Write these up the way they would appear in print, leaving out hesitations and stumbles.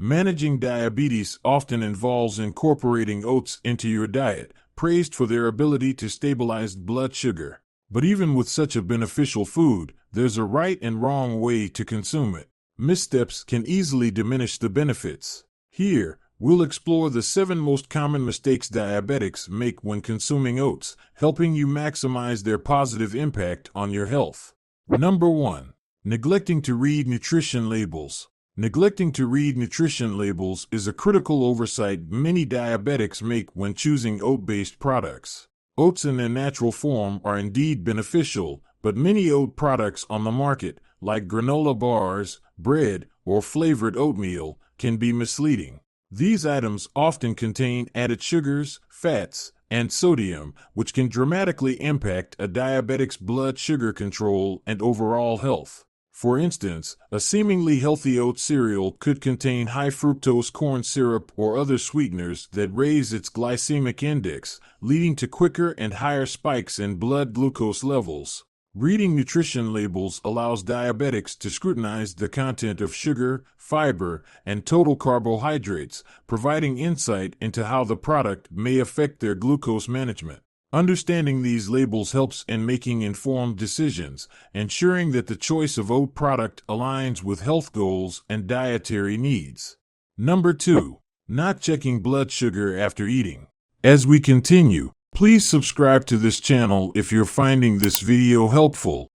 Managing diabetes often involves incorporating oats into your diet, praised for their ability to stabilize blood sugar. But even with such a beneficial food, there's a right and wrong way to consume it. Missteps can easily diminish the benefits. Here, we'll explore the 7 most common mistakes diabetics make when consuming oats, helping you maximize their positive impact on your health. Number 1. Neglecting to read nutrition labels. Neglecting to read nutrition labels is a critical oversight many diabetics make when choosing oat-based products. Oats in their natural form are indeed beneficial, but many oat products on the market, like granola bars, bread, or flavored oatmeal, can be misleading. These items often contain added sugars, fats, and sodium, which can dramatically impact a diabetic's blood sugar control and overall health. For instance, a seemingly healthy oat cereal could contain high fructose corn syrup or other sweeteners that raise its glycemic index, leading to quicker and higher spikes in blood glucose levels. Reading nutrition labels allows diabetics to scrutinize the content of sugar, fiber, and total carbohydrates, providing insight into how the product may affect their glucose management. Understanding these labels helps in making informed decisions, ensuring that the choice of oat product aligns with health goals and dietary needs. Number 2. Not checking blood sugar after eating. As we continue, please subscribe to this channel if you're finding this video helpful.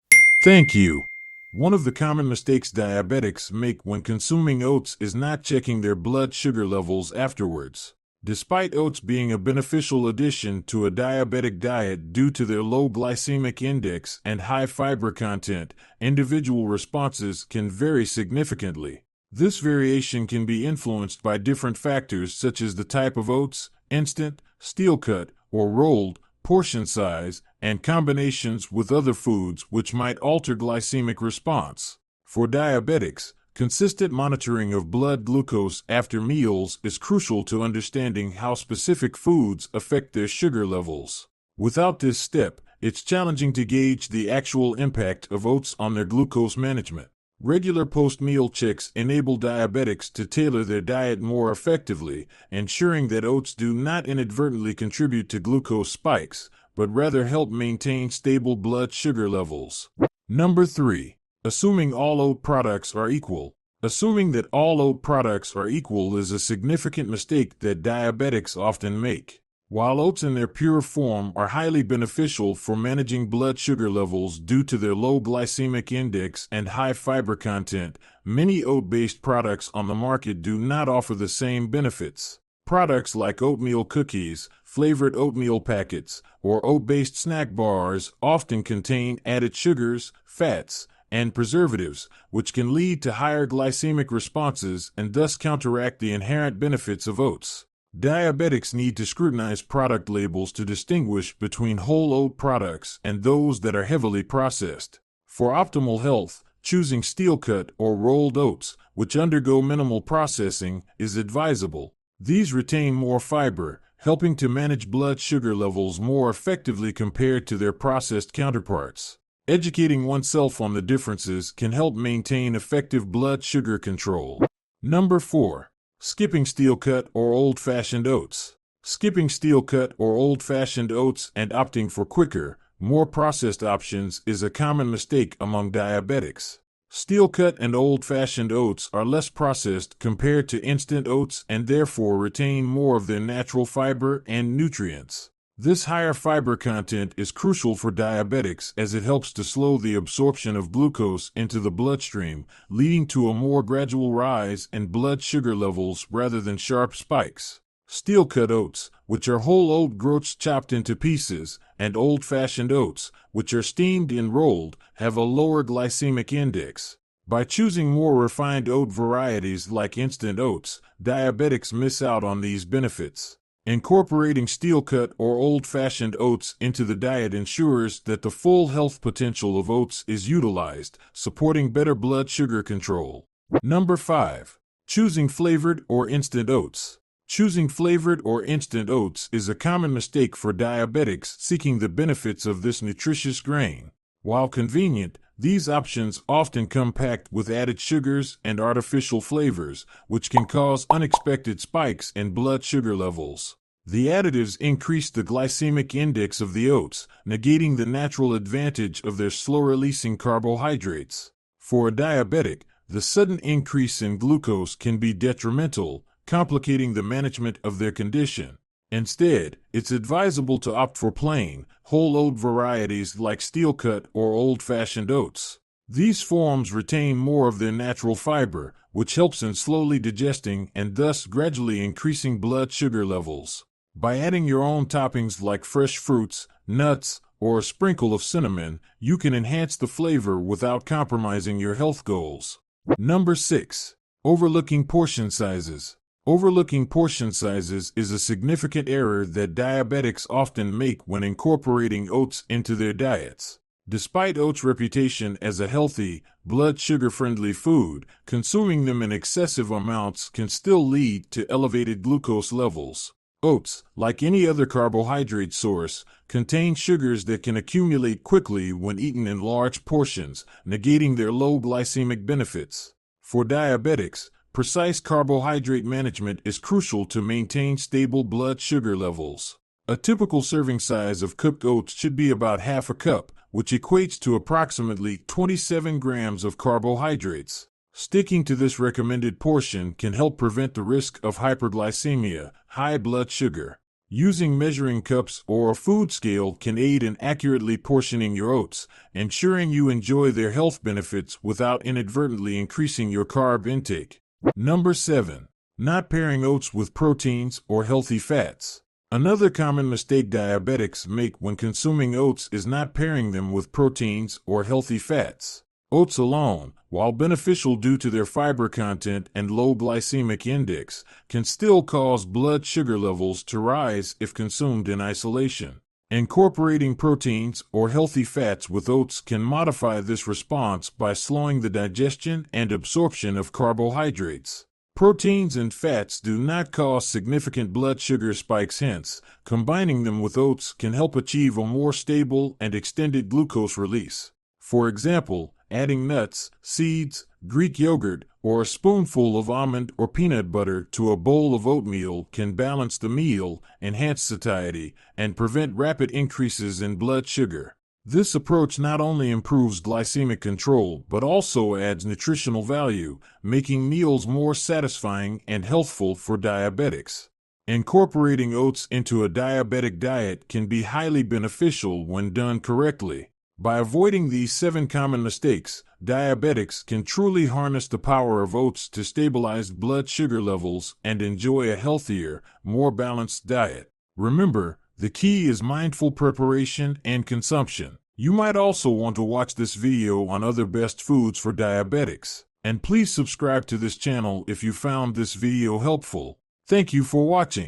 Thank you. One of the common mistakes diabetics make when consuming oats is not checking their blood sugar levels afterwards. Despite oats being a beneficial addition to a diabetic diet due to their low glycemic index and high fiber content, individual responses can vary significantly. This variation can be influenced by different factors such as the type of oats, instant, steel cut, or rolled, portion size, and combinations with other foods which might alter glycemic response. For diabetics, consistent monitoring of blood glucose after meals is crucial to understanding how specific foods affect their sugar levels. Without this step, it's challenging to gauge the actual impact of oats on their glucose management. Regular post-meal checks enable diabetics to tailor their diet more effectively, ensuring that oats do not inadvertently contribute to glucose spikes, but rather help maintain stable blood sugar levels. Number 3. Assuming all oat products are equal. Assuming that all oat products are equal is a significant mistake that diabetics often make. While oats in their pure form are highly beneficial for managing blood sugar levels due to their low glycemic index and high fiber content, many oat-based products on the market do not offer the same benefits. Products like oatmeal cookies, flavored oatmeal packets, or oat-based snack bars often contain added sugars, fats, and preservatives, which can lead to higher glycemic responses and thus counteract the inherent benefits of oats. Diabetics need to scrutinize product labels to distinguish between whole oat products and those that are heavily processed. For optimal health, choosing steel-cut or rolled oats, which undergo minimal processing, is advisable. These retain more fiber, helping to manage blood sugar levels more effectively compared to their processed counterparts. Educating oneself on the differences can help maintain effective blood sugar control. Number 4. Skipping steel-cut or old-fashioned oats. Skipping steel-cut or old-fashioned oats and opting for quicker, more processed options is a common mistake among diabetics. Steel-cut and old-fashioned oats are less processed compared to instant oats and therefore retain more of their natural fiber and nutrients. This higher fiber content is crucial for diabetics as it helps to slow the absorption of glucose into the bloodstream, leading to a more gradual rise in blood sugar levels rather than sharp spikes. Steel-cut oats, which are whole oat groats chopped into pieces, and old-fashioned oats, which are steamed and rolled, have a lower glycemic index. By choosing more refined oat varieties like instant oats, diabetics miss out on these benefits. Incorporating steel-cut or old-fashioned oats into the diet ensures that the full health potential of oats is utilized, supporting better blood sugar control. Number 5. Choosing flavored or instant oats. Choosing flavored or instant oats is a common mistake for diabetics seeking the benefits of this nutritious grain. While convenient, These options often come packed with added sugars and artificial flavors, which can cause unexpected spikes in blood sugar levels. The additives increase the glycemic index of the oats, negating the natural advantage of their slow-releasing carbohydrates. For a diabetic, the sudden increase in glucose can be detrimental, complicating the management of their condition. Instead, it's advisable to opt for plain, whole oat varieties like steel-cut or old-fashioned oats. These forms retain more of their natural fiber, which helps in slowly digesting and thus gradually increasing blood sugar levels. By adding your own toppings like fresh fruits, nuts, or a sprinkle of cinnamon, you can enhance the flavor without compromising your health goals. Number 6. Overlooking portion sizes. Overlooking portion sizes is a significant error that diabetics often make when incorporating oats into their diets. Despite oats' reputation as a healthy, blood sugar-friendly food, consuming them in excessive amounts can still lead to elevated glucose levels. Oats, like any other carbohydrate source, contain sugars that can accumulate quickly when eaten in large portions, negating their low glycemic benefits. For diabetics, precise carbohydrate management is crucial to maintain stable blood sugar levels. A typical serving size of cooked oats should be about half a cup, which equates to approximately 27 grams of carbohydrates. Sticking to this recommended portion can help prevent the risk of hyperglycemia, high blood sugar. Using measuring cups or a food scale can aid in accurately portioning your oats, ensuring you enjoy their health benefits without inadvertently increasing your carb intake. Number 7. Not pairing oats with proteins or healthy fats. Another common mistake diabetics make when consuming oats is not pairing them with proteins or healthy fats. Oats alone, while beneficial due to their fiber content and low glycemic index, can still cause blood sugar levels to rise if consumed in isolation. Incorporating proteins or healthy fats with oats can modify this response by slowing the digestion and absorption of carbohydrates. Proteins and fats do not cause significant blood sugar spikes, hence, combining them with oats can help achieve a more stable and extended glucose release. For example, adding nuts, seeds, Greek yogurt, or a spoonful of almond or peanut butter to a bowl of oatmeal can balance the meal, enhance satiety, and prevent rapid increases in blood sugar. This approach not only improves glycemic control but also adds nutritional value, making meals more satisfying and healthful for diabetics. Incorporating oats into a diabetic diet can be highly beneficial when done correctly. By avoiding these 7 common mistakes, diabetics can truly harness the power of oats to stabilize blood sugar levels and enjoy a healthier, more balanced diet. Remember, the key is mindful preparation and consumption. You might also want to watch this video on other best foods for diabetics. And please subscribe to this channel if you found this video helpful. Thank you for watching.